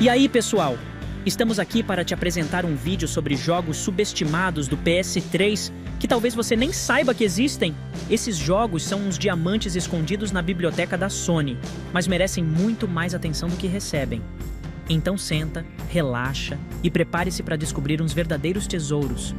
E aí, pessoal? Estamos aqui para te apresentar um vídeo sobre jogos subestimados do PS3 que talvez você nem saiba que existem. Esses jogos são uns diamantes escondidos na biblioteca da Sony, mas merecem muito mais atenção do que recebem. Então senta, relaxa e prepare-se para descobrir uns verdadeiros tesouros.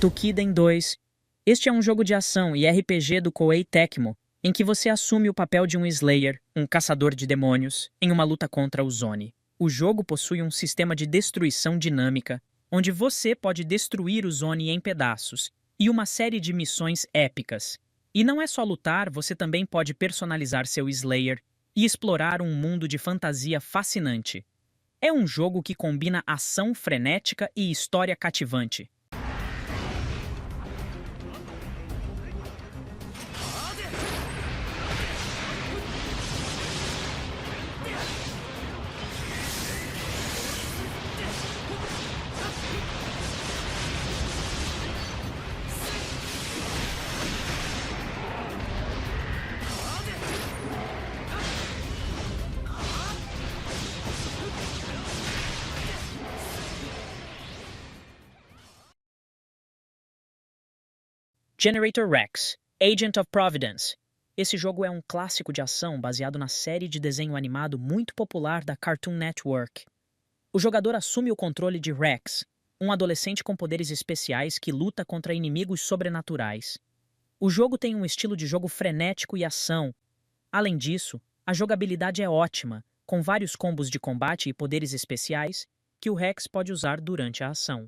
Toukiden 2. Este é um jogo de ação e RPG do Koei Tecmo, em que você assume o papel de um Slayer, um caçador de demônios, em uma luta contra os Oni. O jogo possui um sistema de destruição dinâmica, onde você pode destruir os Oni em pedaços, e uma série de missões épicas. E não é só lutar, você também pode personalizar seu Slayer e explorar um mundo de fantasia fascinante. É um jogo que combina ação frenética e história cativante. Generator Rex, Agent of Providence. Esse jogo é um clássico de ação baseado na série de desenho animado muito popular da Cartoon Network. O jogador assume o controle de Rex, um adolescente com poderes especiais que luta contra inimigos sobrenaturais. O jogo tem um estilo de jogo frenético e ação. Além disso, a jogabilidade é ótima, com vários combos de combate e poderes especiais que o Rex pode usar durante a ação.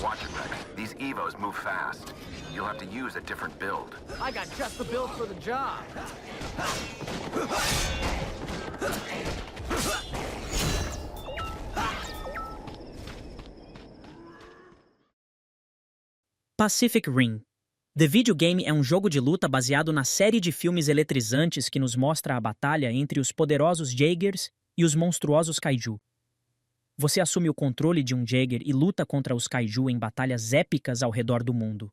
Watch it, Rex. These Evos move fast. You'll have to use a different build. I got just the build for the job. Pacific Rim. The Video Game é um jogo de luta baseado na série de filmes eletrizantes que nos mostra a batalha entre os poderosos Jaegers e os monstruosos Kaiju. Você assume o controle de um Jaeger e luta contra os Kaiju em batalhas épicas ao redor do mundo.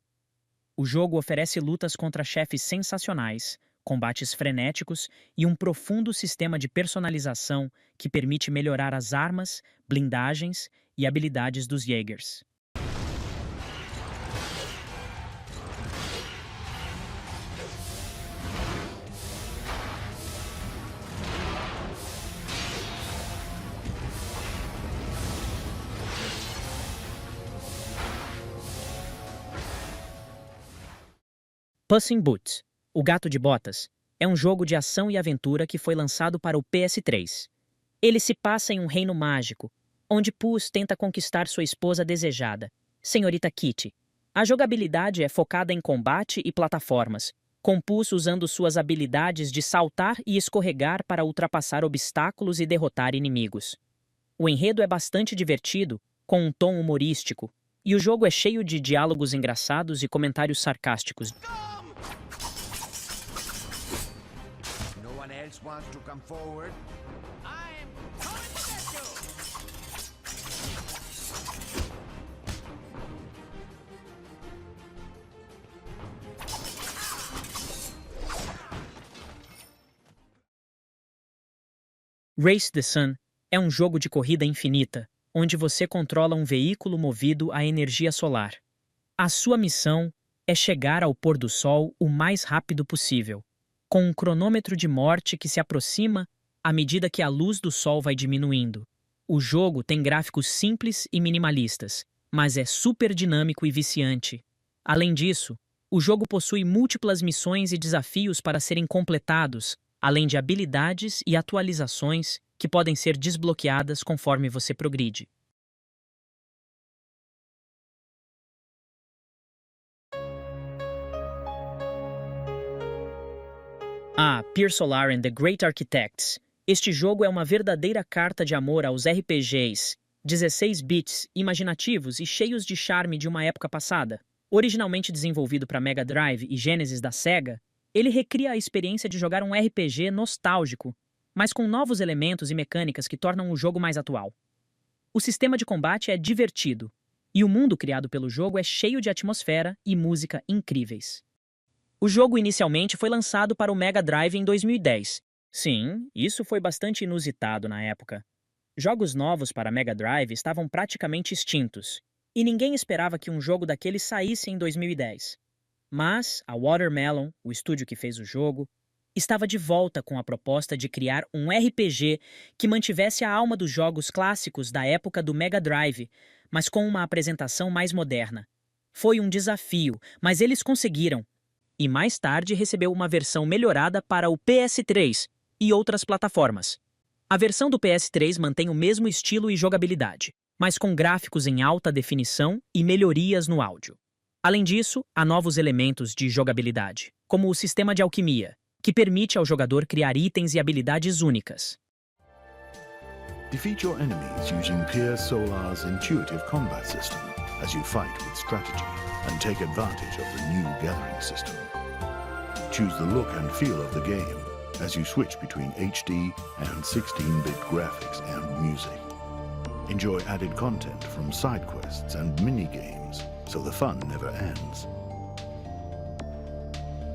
O jogo oferece lutas contra chefes sensacionais, combates frenéticos e um profundo sistema de personalização que permite melhorar as armas, blindagens e habilidades dos Jaegers. Puss in Boots, O Gato de Botas, é um jogo de ação e aventura que foi lançado para o PS3. Ele se passa em um reino mágico, onde Puss tenta conquistar sua esposa desejada, Senhorita Kitty. A jogabilidade é focada em combate e plataformas, com Puss usando suas habilidades de saltar e escorregar para ultrapassar obstáculos e derrotar inimigos. O enredo é bastante divertido, com um tom humorístico, e o jogo é cheio de diálogos engraçados e comentários sarcásticos. Wants to come forward? I'm coming to get you! Race the Sun é um jogo de corrida infinita, onde você controla um veículo movido à energia solar. A sua missão é chegar ao pôr do sol o mais rápido possível, com um cronômetro de morte que se aproxima à medida que a luz do sol vai diminuindo. O jogo tem gráficos simples e minimalistas, mas é super dinâmico e viciante. Além disso, o jogo possui múltiplas missões e desafios para serem completados, além de habilidades e atualizações que podem ser desbloqueadas conforme você progride. Ah, Pier Solar and the Great Architects. Este jogo é uma verdadeira carta de amor aos RPGs, 16 bits, imaginativos e cheios de charme de uma época passada. Originalmente desenvolvido para Mega Drive e Genesis da Sega, ele recria a experiência de jogar um RPG nostálgico, mas com novos elementos e mecânicas que tornam o jogo mais atual. O sistema de combate é divertido, e o mundo criado pelo jogo é cheio de atmosfera e música incríveis. O jogo inicialmente foi lançado para o Mega Drive em 2010. Sim, isso foi bastante inusitado na época. Jogos novos para Mega Drive estavam praticamente extintos, e ninguém esperava que um jogo daquele saísse em 2010. Mas a Watermelon, o estúdio que fez o jogo, estava de volta com a proposta de criar um RPG que mantivesse a alma dos jogos clássicos da época do Mega Drive, mas com uma apresentação mais moderna. Foi um desafio, mas eles conseguiram. E mais tarde recebeu uma versão melhorada para o PS3 e outras plataformas. A versão do PS3 mantém o mesmo estilo e jogabilidade, mas com gráficos em alta definição e melhorias no áudio. Além disso, há novos elementos de jogabilidade, como o sistema de alquimia, que permite ao jogador criar itens e habilidades únicas. Defeat your enemies using Pier Solar's intuitive combat system as you fight with strategy and take advantage of the new gathering system. Choose the look and feel of the game as you switch between HD and 16-bit graphics and music. Enjoy added content from side quests and mini-games, so the fun never ends.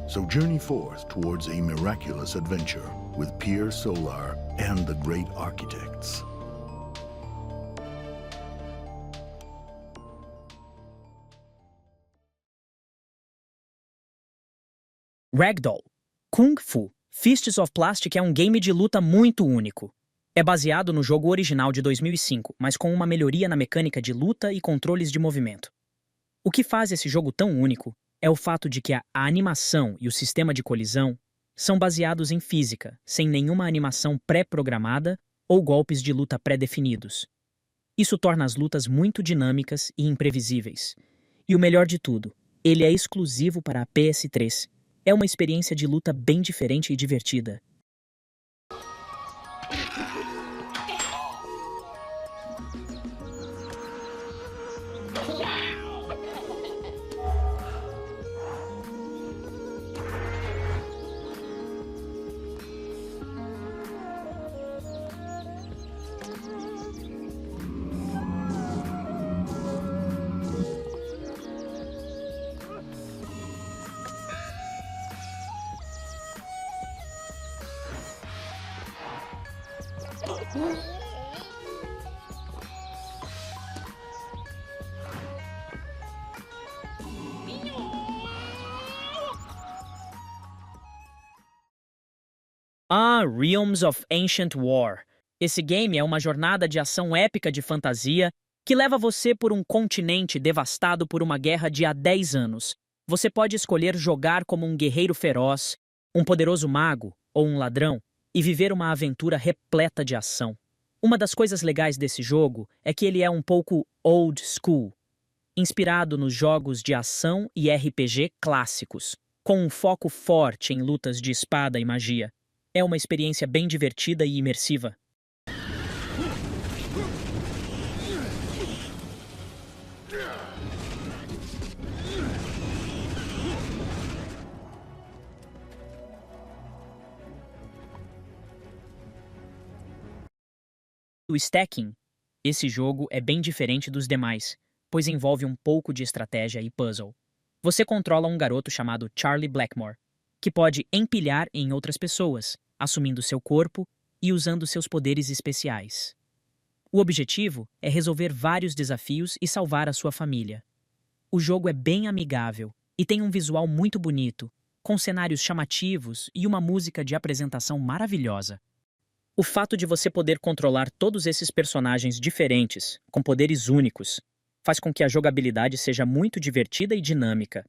So journey forth towards a miraculous adventure with Pier Solar and the Great Architects. Ragdoll. Kung Fu Fists of Plastic é um game de luta muito único. É baseado no jogo original de 2005, mas com uma melhoria na mecânica de luta e controles de movimento. O que faz esse jogo tão único é o fato de que a animação e o sistema de colisão são baseados em física, sem nenhuma animação pré-programada ou golpes de luta pré-definidos. Isso torna as lutas muito dinâmicas e imprevisíveis. E o melhor de tudo, ele é exclusivo para a PS3. É uma experiência de luta bem diferente e divertida. Ah, Realms of Ancient War. Esse game é uma jornada de ação épica de fantasia que leva você por um continente devastado por uma guerra de há 10 anos. Você pode escolher jogar como um guerreiro feroz, um poderoso mago ou um ladrão e viver uma aventura repleta de ação. Uma das coisas legais desse jogo é que ele é um pouco old school, inspirado nos jogos de ação e RPG clássicos, com um foco forte em lutas de espada e magia. É uma experiência bem divertida e imersiva. O stacking. Esse jogo é bem diferente dos demais, pois envolve um pouco de estratégia e puzzle. Você controla um garoto chamado Charlie Blackmore, que pode empilhar em outras pessoas, assumindo seu corpo e usando seus poderes especiais. O objetivo é resolver vários desafios e salvar a sua família. O jogo é bem amigável e tem um visual muito bonito, com cenários chamativos e uma música de apresentação maravilhosa. O fato de você poder controlar todos esses personagens diferentes, com poderes únicos, faz com que a jogabilidade seja muito divertida e dinâmica.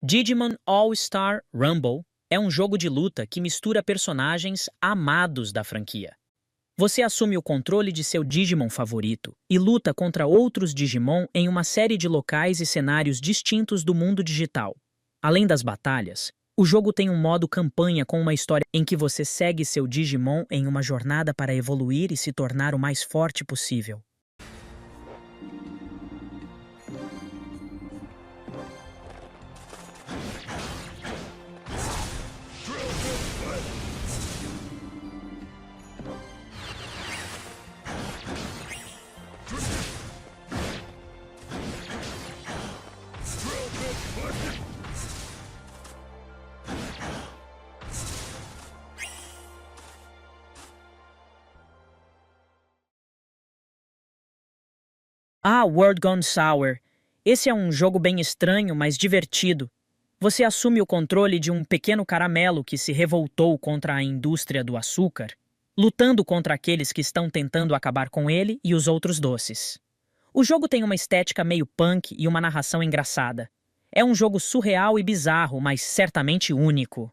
Digimon All-Star Rumble é um jogo de luta que mistura personagens amados da franquia. Você assume o controle de seu Digimon favorito e luta contra outros Digimon em uma série de locais e cenários distintos do mundo digital. Além das batalhas, o jogo tem um modo campanha com uma história em que você segue seu Digimon em uma jornada para evoluir e se tornar o mais forte possível. World Gone Sour. Esse é um jogo bem estranho, mas divertido. Você assume o controle de um pequeno caramelo que se revoltou contra a indústria do açúcar, lutando contra aqueles que estão tentando acabar com ele e os outros doces. O jogo tem uma estética meio punk e uma narração engraçada. É um jogo surreal e bizarro, mas certamente único.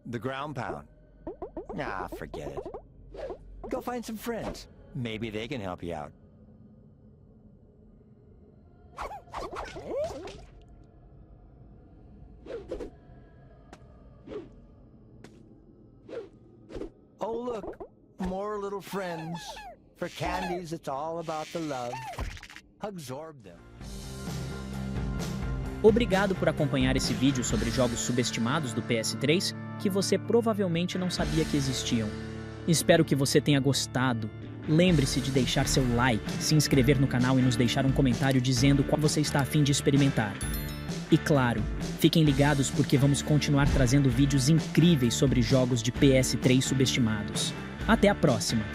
The ground pound. Forget it. Go find some friends. Maybe they can help you out. Oh, look, more little friends. For candies, it's all about the love. Absorb them. Obrigado por acompanhar esse vídeo sobre jogos subestimados do PS3 que você provavelmente não sabia que existiam. Espero que você tenha gostado. Lembre-se de deixar seu like, se inscrever no canal e nos deixar um comentário dizendo qual você está a fim de experimentar. E claro, fiquem ligados porque vamos continuar trazendo vídeos incríveis sobre jogos de PS3 subestimados. Até a próxima!